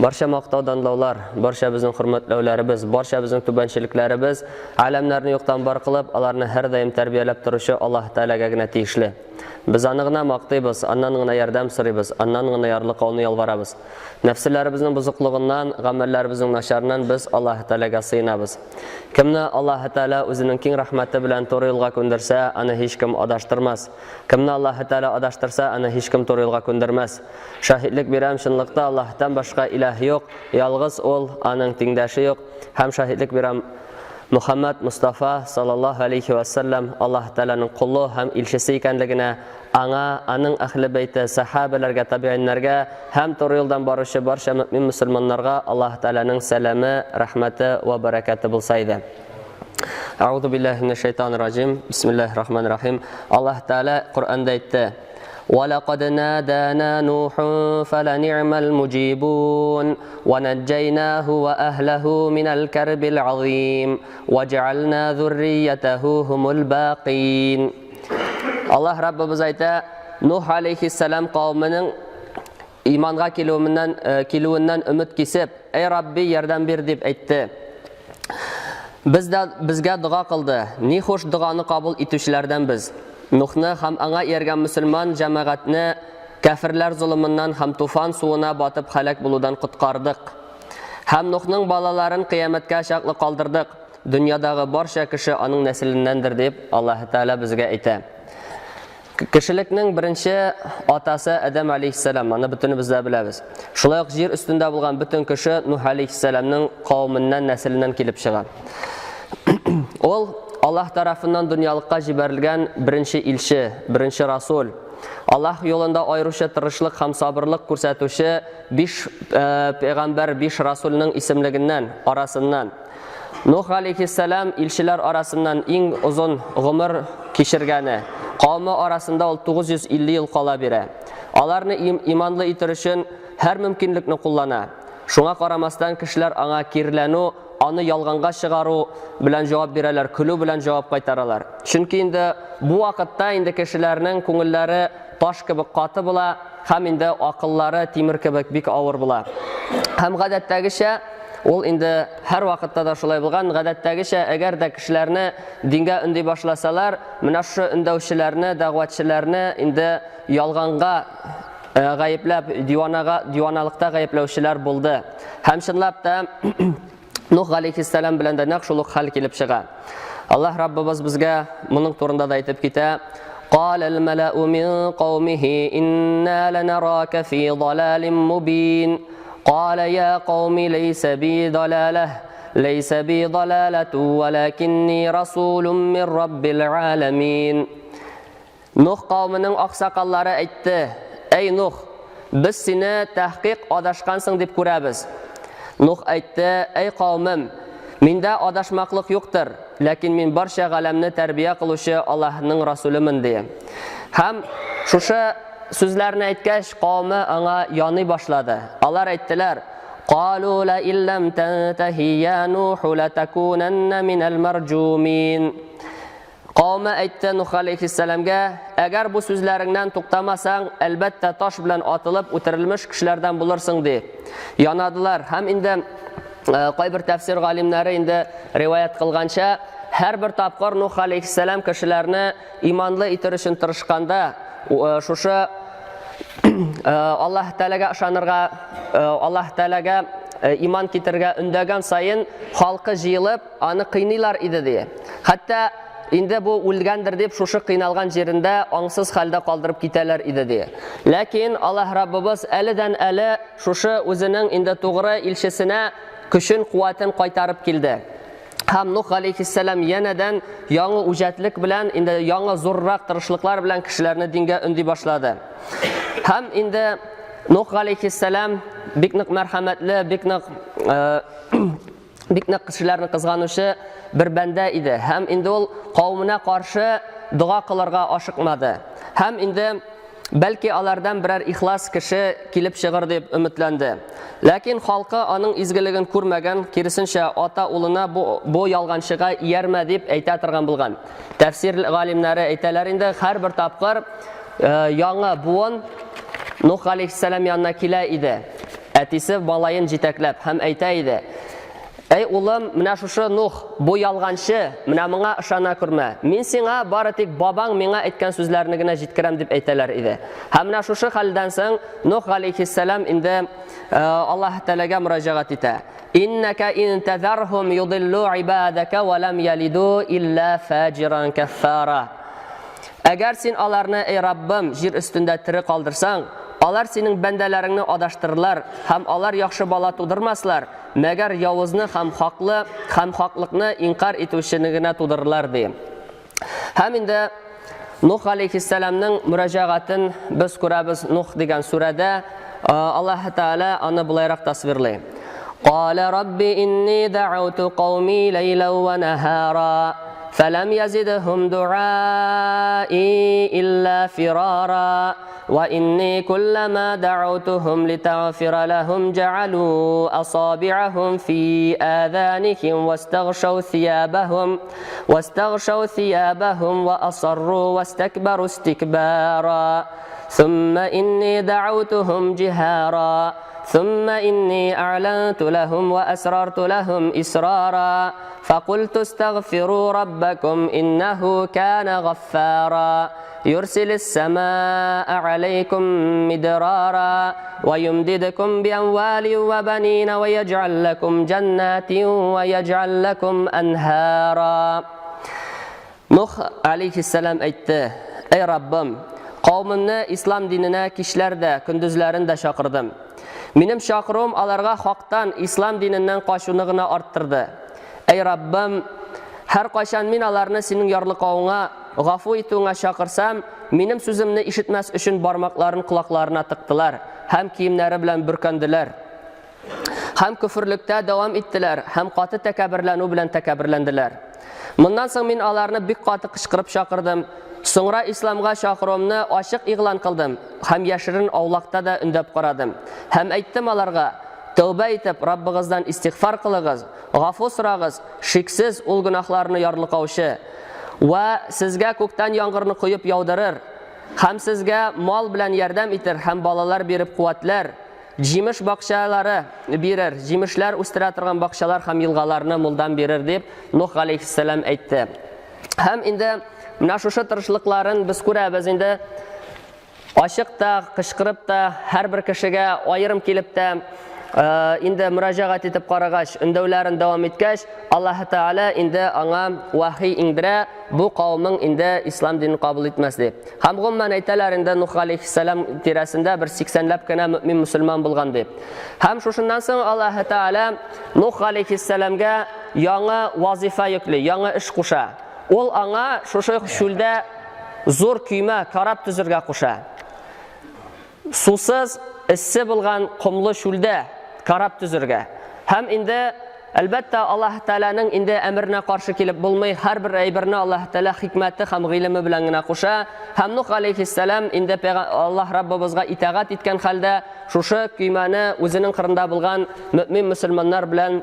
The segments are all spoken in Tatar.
Barcha maqtovdanlovlar, barcha bizning hurmatlovlarimiz, barcha bizning tubanchiliklarimiz alamlarni yo'qdan bor qilib, ularni har doim tarbiyalab turishi Alloh taolagagina tegishli. Biz anig'ina maqtaymiz, annanig'ina yordam so'raymiz, annanig'ina yorliqovni yolvoramiz. Nafslarimizning buzuqligidan, g'amallarimizning nasharidan biz Alloh taolaga sığınamiz. Kimni Alloh taolo o'zining keng rahmati bilan to'g'ri yo'lga ko'ndirsa, ana hech kim adashtirmas. Kimni Alloh taolo adashtirsa, ana hech kim to'g'ri yo'lga ko'ndirmas. Shahidlik beram shunliqda Allohdan boshqa iloh yo'q, yolg'iz ol, aning tengdoshi yo'q. Ham shahidlik beram Muhammad Mustafa sallallohu alayhi va sallam Alloh taolaning quli ham elchisi ekanligini, aning ahli bayti, sahabalarga, tabiinlarga ham to'g'ri yo'ldan boruvchi barcha mu'min musulmonlarga Alloh taolaning salami, rahmati va barakati bo'lsa edi. A'udhu billahi minash shaytonir rojim. Bismillahir rohmanir rohim. Alloh taolo Qur'onda aytdi: وَلَقَدْ نَادَانَا نُوحٌ فَلَنِعْمَ الْمُجِيبُونَ وَنَجَّيْنَاهُ وَأَهْلَهُ مِنَ الْكَرْبِ الْعَظِيمِ وَجَعَلْنَا ذُرِّيَّتَهُ هُمُ الْبَاقِينَ. Allah Rabbimiz aytdi, Nuh alayhissalom qavmining iymonga keluvidan umid kesib, ey Rabbi yordam ber deb aytdi. Bizga duo qildi. Ne xo'sh duoni qabul etuvchilardan biz. Nuhni ham anga ergan musulmon jamoatni kafirlar zulmidan ham tufon suvina botib halak bo'luvdan qutqardik. Ham Nuhning bolalarini qiyomatga shaqli qoldirdik. Dunyodagi barcha kishi uning naslindandir deb Alloh taolo bizga aytadi. Kishilikning birinchi otasi Adam alayhissalom, mana butun bizlar bilamiz. Shunday yer ustida bo'lgan butun kishi Nuh alayhissalomning qavmidan naslidan kelib chiqqan. Ol Allah tarafından dünyalıqqa jiberilgan birinchi elchi, birinchi rasul. Allah yo'lida ayrıca tirishlik ham sabırlik ko'rsatuvchi 5 payg'ambar, 5 rasulning ismligidan arasından. Nuh alayhissalom elchilar arasından eng uzun umr kechirgani. Qavmi arasında 950 yil qola bera. Ularni iymonli etirish har mumkinlikni qo'llana. Shunga qaramasdan kishilar anga kirlanu, onu yalg'onga chiqaru bilan javob beralar, kulu bilan javob qaytaralar. Chunki endi bu vaqtda endi kishilarning ko'ngillari tosh kabi qotib bo'la, ham endi aqllari temir kabi bek og'ir bo'la. Ham g'adatdagicha ol endi har vaqtda da shulay bo'lgan, g'adatdagicha agarda kishilarni dinga unday boshlasalar, mana shu undovchilarni, da'vatchilarni endi yalg'onga g'ayblab, diyonalikda g'ayblovchilar bo'ldi. Ham shunlabda Nuh alayhissalom bilan da naqshuluq hal kelib chiqqan. Alloh Rabbimiz bizga buning to'g'rida da aytib ketadi. قال الملأ من قومه إنا لنراك في ضلال مبين قال يا قوم ليس بي ضلالة ولكني رسول من رب العالمين. Nuh qavmining oqsoqollari aytdi: Ey Nuh, biz seni tahqiq adashqansың deb ko'ramiz. Nuh aytdi: Ey qavmim, menda adashmoqlik yo'qdir, lekin men barcha g'alamni tarbiya qiluvchi Allohning rasuliman dedi. Ham shusha so'zlarni aytgach, qavmi anga yoni boshladi. Ular aytdilar: Qalu la illam tantahi ya Nuh latakunanna minal marjumin. Qavmi aytdi Nuh alayhissalomga: Agar bu so'zlaringdan to'xtamasang, albatta tosh bilan otilib o'tirilmish kishilardan bo'larsing deb yonadilar. Ham endi qo'y bir tafsir olimlari endi rivoyat qilgancha, har bir topqir Nuh alayhissalom kishilarni iymonli etirishni tirishganda, shusha Alloh taolaga ishonirga, Alloh taolaga iymon keltirga undagan sayin xalqi jiyilib, ani qiynaylar edi dedi. Hatto endi bu o'lgandir deb shusha qiynalgan yerinde ongsiz holda qoldirib ketalar edi dedi. Lekin Alloh Rabbimiz alidan ali shusha o'zining endi to'g'ri elchisine kuchun quvvatin qaytarib keldi. Ham Nuh alayhissalom yanadan yangi ujatlik bilan endi yangi zo'rroq tirishliklar bilan kishilarni dinga undi boshladi. Ham endi Nuh alayhissalom bekniq marhamatli, bekniq kishilarni qizg'anuvchi bir banda edi. Ham endi ol qavmina qarshi duo qilarga oshiqmadi. Ham endi balki ulardan birer ixlos kishi kelib chiqar deb umidlandi. Lekin xalqi uning izgiligini ko'rmagan, kirisincha ota o'lina bu yolg'onchiga yerma deb ayta turgan bo'lgan. Tafsir olimlari aytalar, endi har bir topqir yangi buvon Nuh alayhissalom yonına kela edi. Әтисе балайын җитәкләп һәм әйтә иде: "Эй улым, менә шушы Нух, бу ялганчы, менә моңа ышана күрмә. Мин сиңа бары тик бабаң миңа әйткән сүзләрне генә җиткерәм" дип әйтәләр иде. Һәм менә шушы хәлдән соң Нух алейхиссалам инде Аллаһ Тәгаләгә мөрәҗәгать итә. "Иннәка ин тазархум юдиллу ибадака ва лам ялиду илля фаҗиран каффара." Әгәр син аларны, эй Раббым, җир өстендә тере калдырсаң, алар синең бәндәләреңне адаштырырлар һәм алар яхшы бала тудырмаслар, мәгәр явызны һәм хаклыкны инкар итүчене генә тудырырлар ди. Һәм инде Нух алейхиссаламның мөрәҗәгатен без күрәбез Нух дигән сүрәдә. Аллаһ Тәгалә аны булайрак тасвирлый. "Qala rabbi inni da'awtu qawmi laylan wa nahara falam yazidhum du'ai illa firara wa inni kullama da'awtuhum litaghfira lahum ja'alu asabi'ahum fi adhanihim wastaghshaw thiyabahum wa asarru wastakbaru istikbara ثم إني دعوتهم جهارا ثم إني أعلنت لهم وأسررت لهم إسرارا فقلت استغفروا ربكم إنه كان غفارا يرسل السماء عليكم مدرارا ويمددكم بأموال وبنين ويجعل لكم جنات ويجعل لكم أنهارا." Nuh aleyhisselam aytdi: "Ey Rabbim, qavmimni islom dinine kişlerde, gündüzlerinde şakırdım. Benim şakırım alarga haqdan islom dininden qaşunығına arttırdı. Ey Rabbim, her qaşan min alarını senin yarlıqağına, gafu ituğuna şakırsam, benim sözümni işitmez üçün barmaqların kulaklarına tıktılar, hem kiyimleri bilen bürkündüler. Hem küfürlükte devam ettiler, hem qatı tekabirlenu bilen tekabirlendiler. Bundan soň min alarını bik qatı qışqırıp şakırdım. Sonra İslamga şakırımni aşık iğlan kıldım. Hem yaşırın avlaqta da ündep qaradım. Hem aytdim alarga: "Tövbe etip Rabbigizdan istighfar qılığız, gafu surağız, şiksiz ul günahlarını yarlıqavşı ve sizge kökten yağmurni quyup yağdırır. Hem sizge mal bilen yardam etir, hem balalar berip quvvatlar. Jimiş baqşalары berir, jimişler üstüre turgan baqşalar hem yılgalarını muldan berir" deb Nuh aleyhisselam aytdi. Hem indi mana şuşa tırışlıqların biz ko'ramiz endi aşık da, qışqırıp da, her bir kişiге ayırım kelip de indi mürajaat etip qaragaç, ündevlerin devam etkaç, Allah Teala indi ana vahiy indire, bu kavmin indi İslam dinini kabul etmez deb. Hem gumman aytalar indi Nuh aleyhisselam tirasında bir 80'lab kina mümin musulman bulgan deb. Hem şuşundan soň Allah Teala Nuh aleyhisselamga yangi vazifa yükli, yangi iş qo'sha. Ol anga şuşu şulda zor kuyma karab tüzürge qo'sha. Susuz issi bulgan qumlu şulda karab tüzürge. Hem indi albatta Allah Teala'nın indi emrine karşı kelip bulmay, her bir aybirni Allah Teala hikmeti hem ilmi bilen gina qo'sha. Hem Nuh aleyhisselam indi Allah Rabbimizga itaat etken halda şuşu kuymani özünün qırında bulgan mümin musulmanlar bilen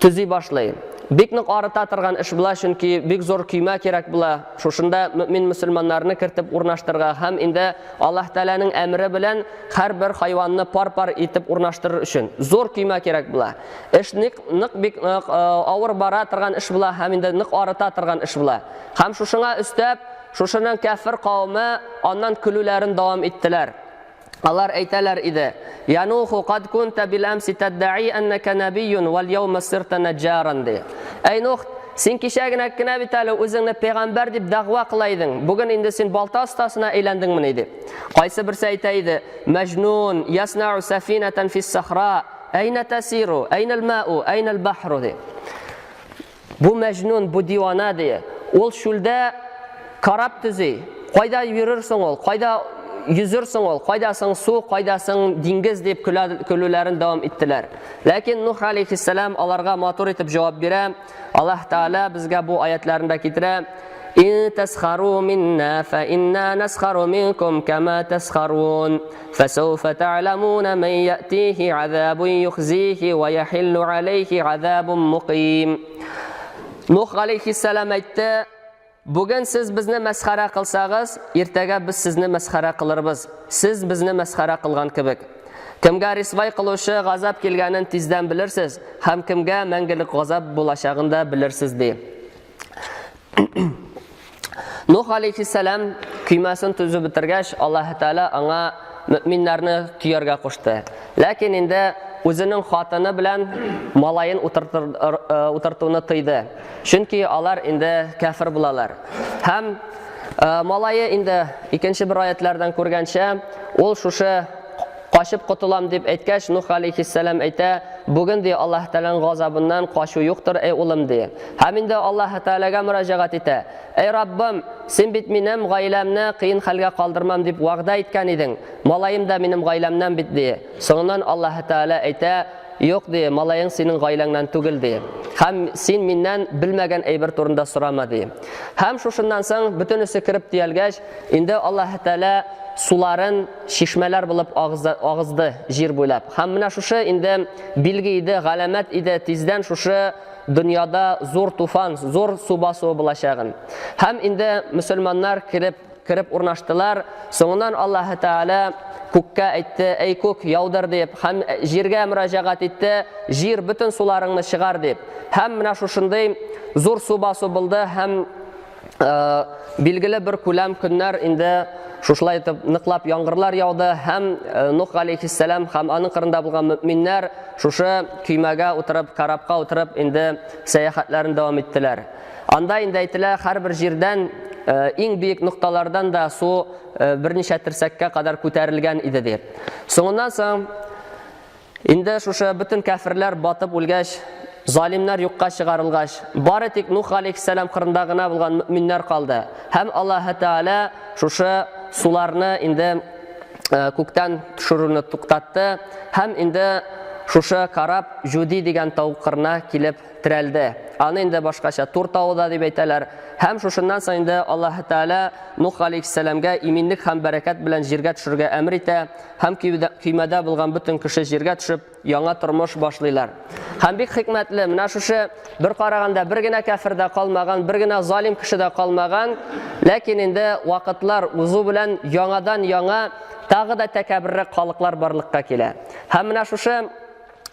tüzi başlayın. Bikni qarıta turgan iş bula, çünki bik zor kuyma kerak bula. Şuşunda mümin musulmanlarını kirtip urnaştırga, hem indi Allah Teala'nın emri bilen her bir hayvanını par etip urnaştırır üçün zor kuyma kerak bula. İş nik bik ağır bara turgan iş bula, hem indi nik qarıta turgan iş bula. Hem şuşuna üstep, şuşunun kafir kavmi ondan külülerin devam ettiler. Allah aytalar idi: "Ya Nuh, qad kunta bil amsi tad'i annaka nabiyyun wal yawma sirta najjaran" de. Ey Nuh, sen kişagina kina bitali özüngni peygamber deb da'vo qilayding. Bugün indi sen balta ustasına aylendingmi dedi. Qaysi birsi aytaydi: "Majnun yasna'u safinatan fis sahra, ayna tasiru, ayna al-ma'u, ayna al-bahru" de. Bu majnun, bu divana de. Ol şulda karab tüzi. Qayda yürürsün ol, qayda yüzürsün ol, qaydasın su, qaydasın dingiz deb külülerin devam ettiler. Lakin Nuh aleyhisselam alarga matur etip cevap bire. Allah Teala bizge bu ayetlerinde getire: "İn teskharu minna fe inna neskharu minkum kema teskharun fesawfa ta'lamuna men ya'tihi azabun yukhzihi ve yahillu aleyhi azabun muqim." Nuh aleyhisselam aytdi: "Bugün siz bizni masxara qilsangiz, ertaga biz sizni masxara qilirmiz. Siz bizni masxara qilgan kibik. Kimga risvay qiluvchi g'azab kelganini tezdan bilirsiz, ham kimga mangilik g'azab bo'lashag'ini bilirsiz de. Nuh alayhissalom kuymasini tuzib bitirgach, Alloh taolo anga mu'minlarni tuyarga qo'shdi. Lekin endi o'zining xotini bilan malayin o'tirtuvni tiydi. Chunki ular endi kafir bo'lalar. Ham malayi endi ikkinchi bir oyatlardan ko'rgancha, ol shusha qochib qutulam deb aytgach, Nuh alayhissalom ayta, bugun de Alloh taolaning g'azabidan qochuv yo'qdir ey o'lim de. Ham endi Alloh taolaga murojaat eta. Ey Rabbim, sen bit menim g'aylamni qiyin holga qoldirmam deb va'da aytgan eding. Malayim da menim g'aylamdan bitdi. So'ngan Alloh taola ayta, yo'q de, malaying sening g'aylangdan tugil de. Ham sen mendan bilmagan aybir turunda so'rama de. Ham shundan so'ng butunisi kirib deyilgach, endi Alloh taola sularin shishmalar bo'lib og'izdi yer bo'ylab. Ham mana shusha endi bilgi edi, g'alamat edi, tezdan shusha dunyoda zo'r tufon, zo'r suv bosuvi bo'lashag'in. Ham endi musulmonlar kirib o'rnashdilar. So'ngdan Alloh taola ko'kka aytdi, ey ko'k yovdir deb, ham yerga murojaat etdi, yer butun suvlaringni chiqar deb. Ham mana shunday zo'r suv bosuvi bo'ldi, ham belgili bir ko'lam kunlar endi shushlay etib niqlab yomg'irlar yog'di. Ham Nuh alayhissalom ham uning qirinda bo'lgan mu'minlar shusha kuymaga o'tirib, karabqa o'tirib endi sayohatlarini davom etdilar. Anda endi aytdilar, har bir yerdan eng buyuk nuqtalardan da suv bir necha tirsakka qadar ko'tarilgan edi deb. So'ndan so'ng endi shusha butun kafirlar botib o'lgach, zolimlar yo'qqa chiqarilgach, bari tek Nuh alayhissalom qirindagina bo'lgan mu'minlar qoldi. Ham Alloh taola shusha sularni endi ko'kdan tushiruvni to'xtatdi. Ham endi shusha qarab Judi degan tovuqlarni kelib tiraldi. Ani endi boshqacha to'rtovda deb aytalar. Ham shundan so'ng endi Alloh taola Nuh alayhissalomga iminlik ham barakat bilan yerga tushirga amr etdi. Ham kuymada bo'lgan butun kishi yerga tushib, yangi turmush boshlaylar. Ham bek hikmatli, mana shusha bir qaraganda birgina kafirda qolmagan, birgina zolim kishida qolmagan, lekin endi vaqtlar o'zi bilan yangadan yanga tag'ida takabbur xalqlar borliqqa keladi. Ham mana shusha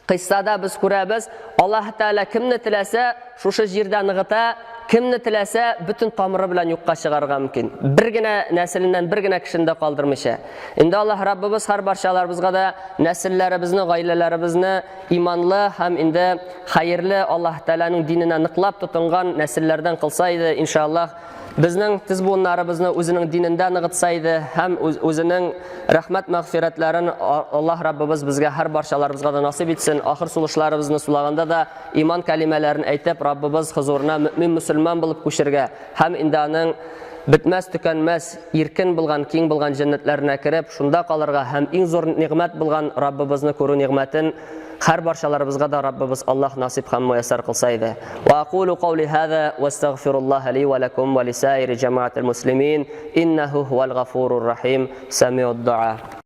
qissada biz ko'ramiz, Alloh taola kimni tilasa shusha yerdan nig'ita, kimni tilasa butun tomiri bilan yo'qqa chiqarga mumkin. Birgina nasldan birgina kishini qoldirmishi. Endi Alloh Rabbimiz har barchalarimizga da nasllarimizni, oilalarimizni imonli ham endi xayrli Alloh taolaning dinini niqlab tutingan nasllardan qilsa edi, inshaalloh bizning tizbunlarimizni o'zining dinidan nig'itsaydi, ham o'zining rahmat mag'firatlarini Alloh Rabbimiz bizga har barchalarimizga da nasib etsin. Oxir sulishlarimizni sulaganda da iymon kalimalarini aytib, Rabbimiz huzuruna mu'min musulmon bo'lib ko'shirga, ham indaning bitmas tukanmas erkin bo'lgan, keng bo'lgan jannatlarga kirib, shunda qolarga, ham eng zo'r ne'mat bo'lgan Rabbimizni ko'ru ne'matin har barchalarimizga da Rabbimiz Alloh nasib ham muyassar qilsaydi. Va aqulu qawli hadha wastaghfirullah li va lakum va lisairi jama'atil muslimin innahu huval ghafurur rahim. Sami'ud du'a.